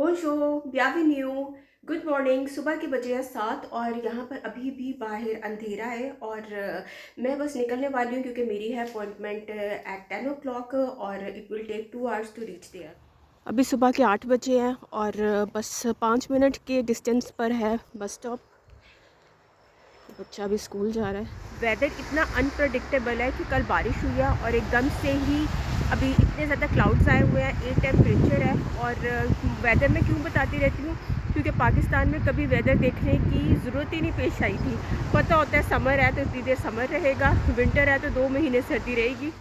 Bonjour, बिenvenue, good morning. सुबह के बजे हैं 7 और यहाँ पर अभी भी बाहर अंधेरा है और मैं बस निकलने वाली हूँ क्योंकि मेरी है अपॉइंटमेंट एट 10 o'clock और it will take 2 hours to reach there. अभी सुबह के 8 बजे हैं और बस 5 मिनट के डिस्टेंस पर है बस स्टॉप। बच्चा अभी स्कूल जा रहा है। वेदर इतना अनप्रडिक्टेबल है कि कल बारिश हुई है और एकदम से ही अभी इतने ज़्यादा क्लाउड्स आए हुए हैं, 8 टेम्परेचर है। और वेदर मैं क्यों बताती रहती हूँ क्योंकि पाकिस्तान में कभी वेदर देखने की ज़रूरत ही नहीं पेश आई थी। पता होता है समर है तो इतनी देर समर रहेगा, विंटर है तो 2 महीने सर्दी रहेगी,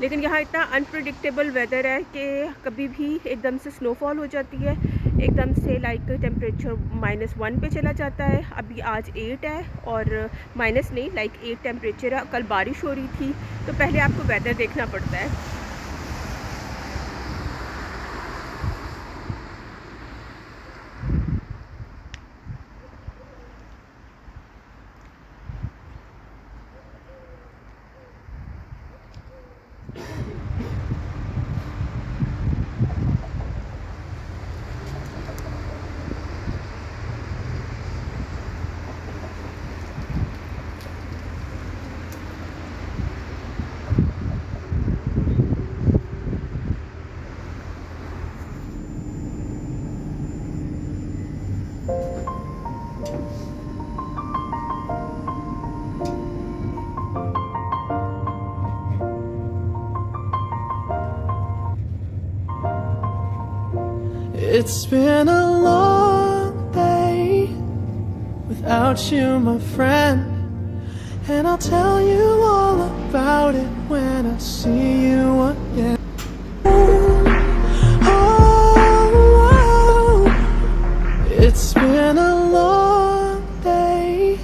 लेकिन यहाँ इतना अनप्रडिक्टेबल वेदर है कि कभी भी एकदम से स्नोफॉल हो जाती है, एकदम से लाइक टेम्परेचर -1 पे चला जाता है। अभी आज 8 है और माइनस नहीं, लाइक 8 टेम्परेचर है। कल बारिश हो रही थी तो पहले आपको वेदर देखना पड़ता है। It's been a long day without you, my friend, and I'll tell you all about it when I see you again. Oh, it's been a long day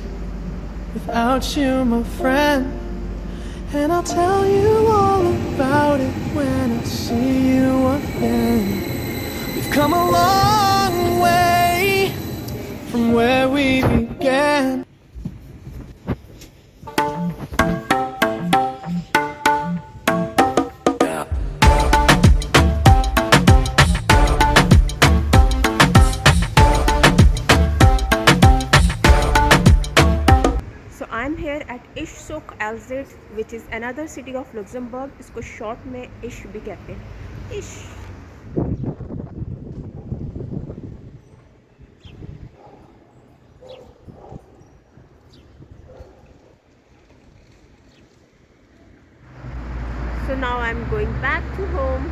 without you, my friend, and I'll tell you all about it when I see you again. We've come a long way from where we began. So I am here at Esch sur Alzette which is another city of Luxembourg. इसको short में Esch भी कहते हैं, इश। So now I'm going back to home.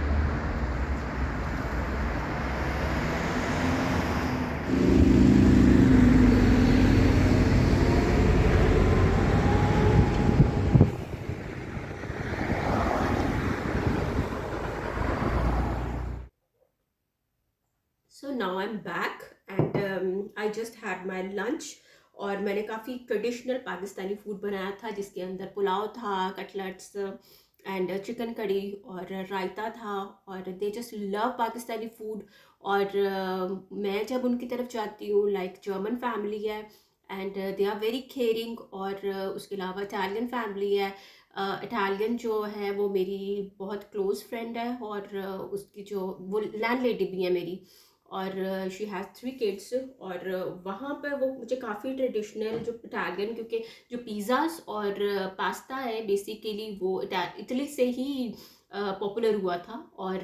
So now I'm back and I just had my lunch और मैंने काफ़ी traditional Pakistani food बनाया था जिसके अंदर पुलाव था, कटलेट्स एंड चिकन कड़ी और रायता था। और they just love Pakistani food. और मैं जब उनकी तरफ जाती हूँ, लाइक जर्मन फैमिली है and they are very caring. और उसके अलावा इटालियन फैमिली है। इटालियन जो है वो मेरी बहुत क्लोज़ फ्रेंड है और उसकी जो वो लैंड लेडी भी है मेरी, और शी हैज़ 3 किड्स। और वहाँ पर वो मुझे काफ़ी ट्रेडिशनल जो इटालियन, क्योंकि जो पिज़्ज़ास और पास्ता है बेसिकली वो इटली से ही पॉपुलर हुआ था। और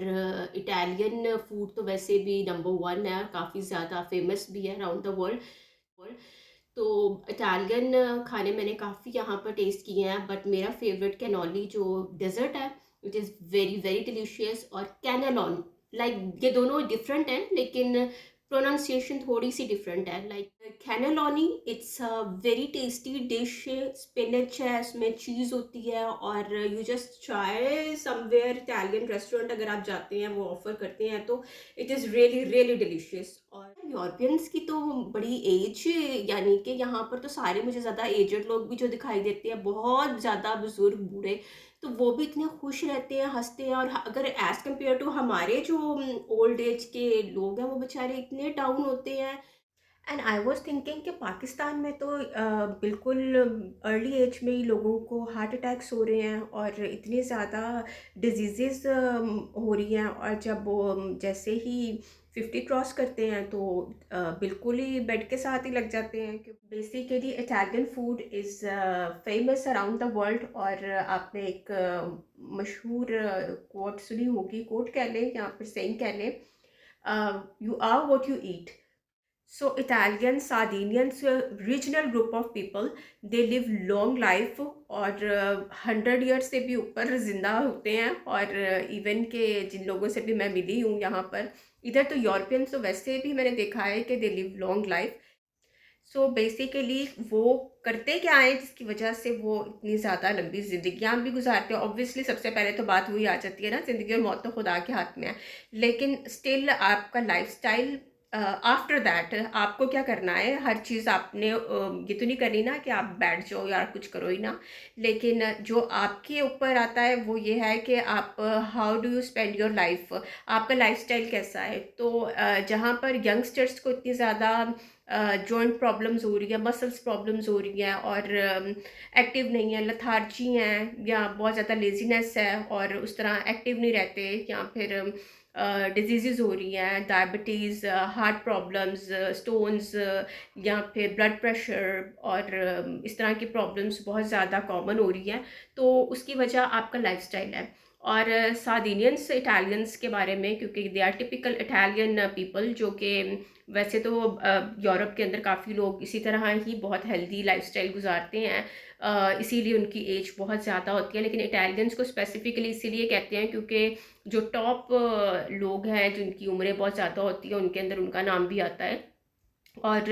इटालियन फूड तो वैसे भी नंबर 1 है, काफ़ी ज़्यादा फेमस भी है अराउंड द वर्ल्ड। तो इटालियन खाने मैंने काफ़ी यहाँ पर टेस्ट किए हैं, बट मेरा फेवरेट कैनोली जो डेजर्ट है which is very very delicious. और कैनेलॉन, लाइक ये दोनों डिफरेंट हैं लेकिन प्रोनाउंसिएशन थोड़ी सी डिफरेंट है। Like cannelloni, it's a very tasty dish. Spinach है, इसमें चीज़ होती है और you just try somewhere Italian restaurant अगर आप जाते हैं, वो ऑफर करते हैं तो it is really really delicious. और यूरोपियंस की तो बड़ी एज, यानी कि यहाँ पर तो सारे मुझे ज़्यादा एजड लोग भी जो दिखाई देते हैं, बहुत ज़्यादा बुजुर्ग बूढ़े, तो वो भी इतने खुश रहते हैं, हंसते हैं। और अगर एज़ कम्पेयर टू हमारे जो ओल्ड एज के लोग हैं, वो बेचारे इतने डाउन होते हैं। एंड आई वॉज थिंकिंग कि पाकिस्तान में तो बिल्कुल अर्ली एज में ही लोगों को हार्ट अटैक्स हो रहे हैं और इतनी ज़्यादा डिजीज़ हो रही हैं। और जब वो जैसे ही 50 क्रॉस करते हैं तो बिल्कुल ही बेड के साथ ही लग जाते हैं। कि basically Italian food is famous around the world. और आपने एक मशहूर कोट सुनी होगी, कोट कह लें या फिर सेइंग कह लें, you are what you eat. So Italian Sardinians, regional group of people, they live long life और 100 ईयर्स से भी ऊपर ज़िंदा होते हैं। और इवन के जिन लोगों से भी मैं मिली हूँ यहाँ पर, इधर तो यूरोपियंस तो वैसे भी मैंने देखा है कि they live long life. So basically वो करते क्या है जिसकी वजह से वो इतनी ज़्यादा लंबी ज़िंदगियाँ भी गुजारते हैं। ऑब्वियसली सबसे पहले तो बात वही आ जाती है ना, ज़िंदगी और मौत तो खुदा के हाथ में है। लेकिन स्टिल आपका लाइफस्टाइल, आफ्टर दैट आपको क्या करना है, हर चीज़ आपने ये तो नहीं करनी ना कि आप बैठ जाओ या कुछ करो ही ना। लेकिन जो आपके ऊपर आता है वो ये है कि आप how do you spend your life, आपका लाइफस्टाइल कैसा है। तो जहाँ पर यंगस्टर्स को इतनी ज़्यादा जॉइंट प्रॉब्लम्स हो रही है, मसल्स प्रॉब्लम्स हो रही हैं और एक्टिव नहीं है, लथार्जी हैं या बहुत ज़्यादा लेजीनेस है और उस तरह एक्टिव नहीं रहते, या फिर डिजीज़ हो रही हैं, डायबिटीज़, हार्ट प्रॉब्लम्स, स्टोन्स, या फिर ब्लड प्रेशर और इस तरह की प्रॉब्लम्स बहुत ज़्यादा कॉमन हो रही हैं। तो उसकी वजह आपका लाइफस्टाइल है। और सार्डिनियंस इटालियंस के बारे में, क्योंकि they are typical Italian people, जो कि वैसे तो यूरोप के अंदर काफ़ी लोग इसी तरह ही बहुत हेल्दी लाइफस्टाइल गुजारते हैं, इसीलिए उनकी एज बहुत ज़्यादा होती है। लेकिन इटालियंस को स्पेसिफिकली इसीलिए कहते हैं क्योंकि जो टॉप लोग हैं जिनकी उम्रें बहुत ज़्यादा होती है उनके अंदर उनका नाम भी आता है। और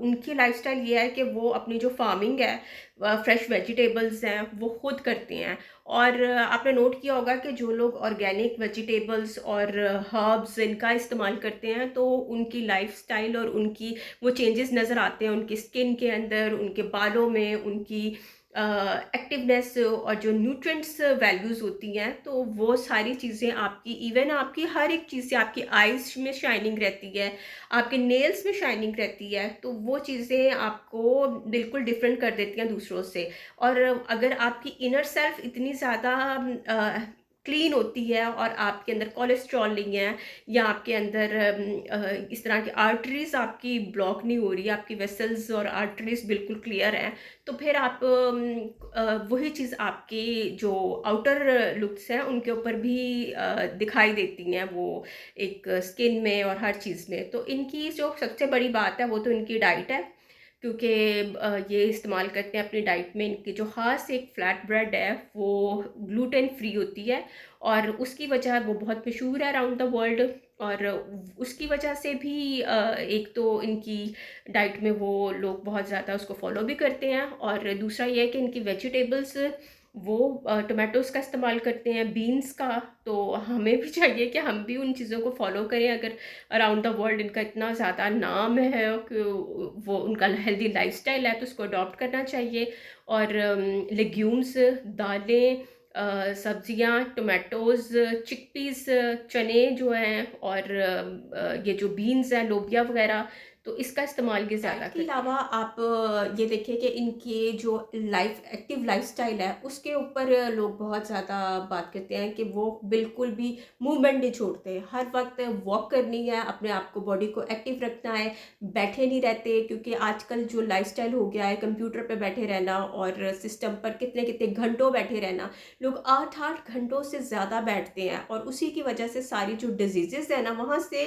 उनकी लाइफस्टाइल ये है कि वो अपनी जो फार्मिंग है, फ्रेश वेजिटेबल्स हैं, वो खुद करते हैं। और आपने नोट किया होगा कि जो लोग ऑर्गेनिक वेजिटेबल्स और हर्ब्स इनका इस्तेमाल करते हैं तो उनकी लाइफस्टाइल और उनकी वो चेंजेस नज़र आते हैं उनकी स्किन के अंदर, उनके बालों में, उनकी एक्टिवनेस और जो न्यूट्रिएंट्स वैल्यूज़ होती हैं, तो वो सारी चीज़ें आपकी, इवन आपकी हर एक चीज़ से, आपकी आइज़ में शाइनिंग रहती है, आपके नेल्स में शाइनिंग रहती है, तो वो चीज़ें आपको बिल्कुल डिफरेंट कर देती हैं दूसरों से। और अगर आपकी इनर सेल्फ इतनी ज़्यादा क्लीन होती है और आपके अंदर कोलेस्ट्रॉल नहीं है, या आपके अंदर इस तरह की आर्टरीज आपकी ब्लॉक नहीं हो रही है, आपकी वेसल्स और आर्टरीज बिल्कुल क्लियर हैं, तो फिर आप वही चीज़ आपकी जो आउटर लुक्स हैं उनके ऊपर भी दिखाई देती हैं, वो एक स्किन में और हर चीज़ में। तो इनकी जो सबसे बड़ी बात है वो तो इनकी डाइट है, क्योंकि ये इस्तेमाल करते हैं अपनी डाइट में। इनकी जो ख़ास एक फ्लैट ब्रेड है वो ग्लूटेन फ्री होती है और उसकी वजह वो बहुत मशहूर है अराउंड द वर्ल्ड। और उसकी वजह से भी एक तो इनकी डाइट में वो लोग बहुत ज़्यादा उसको फॉलो भी करते हैं, और दूसरा ये है कि इनकी वेजिटेबल्स वो टोमेटोज़ का इस्तेमाल करते हैं, बीन्स का। तो हमें भी चाहिए कि हम भी उन चीज़ों को फॉलो करें। अगर अराउंड द वर्ल्ड इनका इतना ज़्यादा नाम है कि वो उनका हेल्दी लाइफस्टाइल है तो उसको अडॉप्ट करना चाहिए। और लेग्यूम्स, दालें, सब्जियां, टोमेटोज़, चिकपीस, चने जो हैं, और ये जो बीन्स हैं, लोबिया वगैरह, तो इसका इस्तेमाल ये ज़्यादा इसके करते हैं। अलावा आप ये देखिए कि इनके जो एक्टिव लाइफस्टाइल है उसके ऊपर लोग बहुत ज़्यादा बात करते हैं कि वो बिल्कुल भी मूवमेंट नहीं छोड़ते, हर वक्त वॉक करनी है, अपने आप को, बॉडी को एक्टिव रखना है, बैठे नहीं रहते। क्योंकि आजकल जो लाइफस्टाइल हो गया है कंप्यूटर पे बैठे रहना और सिस्टम पर कितने कितने घंटों बैठे रहना, लोग 8-8 घंटों से ज़्यादा बैठते हैं और उसी की वजह से सारी जो डिजीज़ेज़ है ना वहाँ से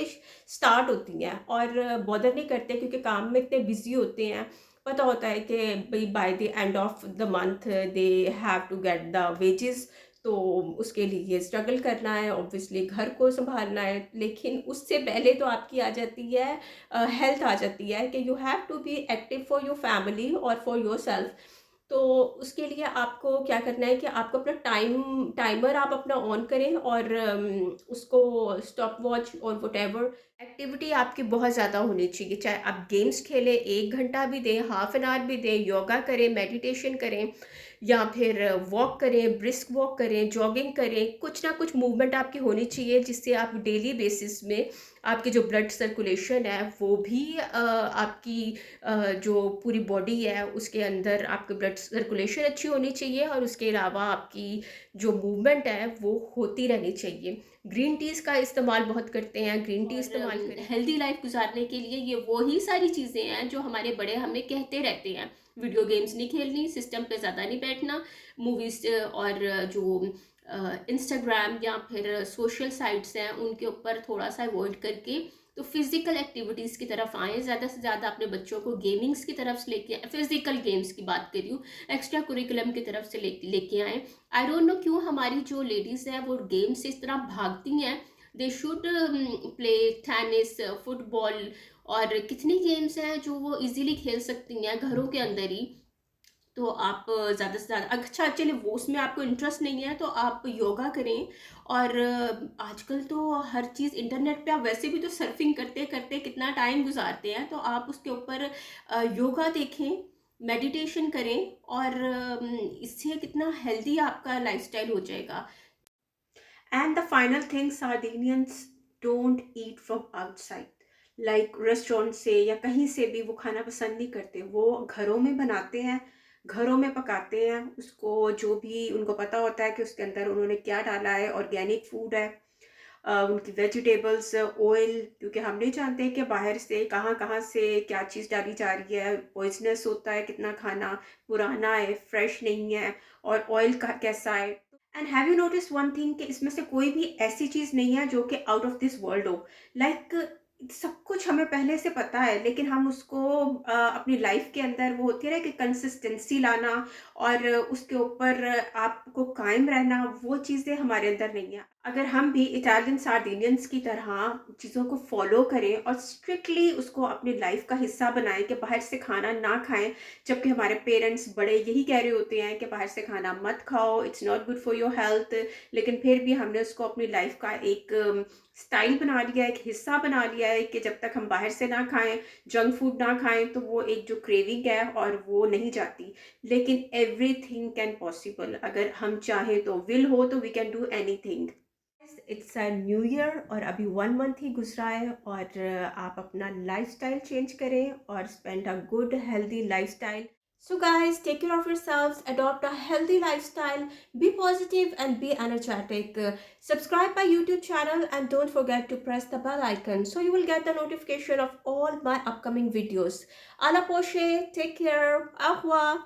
स्टार्ट होती हैं। और बॉदर नहीं करते क्योंकि काम में इतने बिजी होते हैं, पता होता है कि भाई by the end of the month they have to get the wages, तो उसके लिए स्ट्रगल करना है, ऑब्वियसली घर को संभालना है। लेकिन उससे पहले तो आपकी आ जाती है हेल्थ, आ जाती है कि you have to be active for your family और फॉर योर सेल्फ। तो उसके लिए आपको क्या करना है कि आपको अपना टाइमर आप अपना ऑन करें और उसको स्टॉप वॉच और व्हाटएवर एक्टिविटी आपकी बहुत ज़्यादा होनी चाहिए। चाहे आप गेम्स खेलें, 1 घंटा भी दें, हाफ एन आवर भी दें, योगा करें, मेडिटेशन करें, या फिर वॉक करें, ब्रिस्क वॉक करें, जॉगिंग करें, कुछ ना कुछ मूवमेंट आपकी होनी चाहिए जिससे आप डेली बेसिस में आपके जो ब्लड सर्कुलेशन है वो भी आपकी जो पूरी बॉडी है उसके अंदर आपके ब्लड सर्कुलेशन अच्छी होनी चाहिए, और उसके अलावा आपकी जो मूवमेंट है वो होती रहनी चाहिए। ग्रीन टीज़ का इस्तेमाल बहुत करते हैं, ग्रीन टी इस्तेमाल करें। हेल्दी लाइफ गुजारने के लिए ये वो ही सारी चीज़ें हैं जो हमारे बड़े हमें कहते रहते हैं। वीडियो गेम्स नहीं खेलनी, सिस्टम पे ज़्यादा नहीं बैठना, मूवीज़ और जो इंस्टाग्राम या फिर सोशल साइट्स हैं उनके ऊपर थोड़ा सा अवॉइड करके तो फिज़िकल एक्टिविटीज़ की तरफ आएँ, ज़्यादा से ज़्यादा अपने बच्चों को गेमिंग्स की तरफ से लेके, फिज़िकल गेम्स की बात कर रही हूँ, एक्स्ट्रा कुरिकुलम की तरफ से लेके आएँ। आई डोंट नो क्यों हमारी जो लेडीज़ हैं वो गेम से इस तरह भागती हैं। They should play tennis, football और कितनी गेम्स हैं जो वो इजीली खेल सकती हैं घरों के अंदर ही। तो आप ज़्यादा से ज़्यादा, अच्छा चलिए वो उसमें आपको इंटरेस्ट नहीं है तो आप योगा करें। और आजकल तो हर चीज़ इंटरनेट पे, आप वैसे भी तो सर्फिंग करते करते कितना टाइम गुजारते हैं, तो आप उसके ऊपर योगा देखें, मेडिटेशन करें, और इससे कितना हेल्दी आपका लाइफस्टाइल हो जाएगा। And the final thing, Sardinians don't eat from outside. Like restaurant से या कहीं से भी वो खाना पसंद नहीं करते, वो घरों में बनाते हैं, घरों में पकाते हैं उसको, जो भी उनको पता होता है कि उसके अंदर उन्होंने क्या डाला है, ऑर्गेनिक फूड है, उनकी वेजिटेबल्स, ऑयल, क्योंकि हम नहीं जानते कि बाहर से कहाँ कहाँ से क्या चीज़ डाली जा रही है, पॉइजनस होता है कितना खाना, पुराना है, फ्रेश नहीं है, और ऑयल का कैसा है। And have you notice one thing कि इसमें से कोई भी ऐसी चीज़ नहीं है जो कि आउट ऑफ दिस वर्ल्ड हो। लाइक सब कुछ हमें पहले से पता है, लेकिन हम उसको अपनी लाइफ के अंदर, वो होती है ना कि कंसिस्टेंसी लाना और उसके ऊपर आपको कायम रहना, वो चीज़ें हमारे अंदर नहीं है। अगर हम भी इटालियन सार्डिनियंस की तरह चीज़ों को फॉलो करें और स्ट्रिक्टली उसको अपनी लाइफ का हिस्सा बनाएं कि बाहर से खाना ना खाएं, जबकि हमारे पेरेंट्स बड़े यही कह रहे होते हैं कि बाहर से खाना मत खाओ, it's not good for your health, लेकिन फिर भी हमने उसको अपनी लाइफ का एक स्टाइल बना लिया है, एक हिस्सा बना लिया है कि जब तक हम बाहर से ना खाएं, जंक फूड ना खाएं, तो वो एक जो क्रेविंग है और वो नहीं जाती। लेकिन एवरीथिंग कैन पॉसिबल, अगर हम चाहें तो, विल हो तो we can do anything. It's a new year और अभी 1 मंथ ही गुजरा है, और आप अपना लाइफस्टाइल चेंज करें और spend a good healthy lifestyle. So guys, take care of yourselves, adopt a healthy lifestyle, be positive and be energetic. Subscribe my YouTube channel and don't forget to press the bell icon so you will get the notification of all my upcoming videos. Alla Poche, take care, au revoir.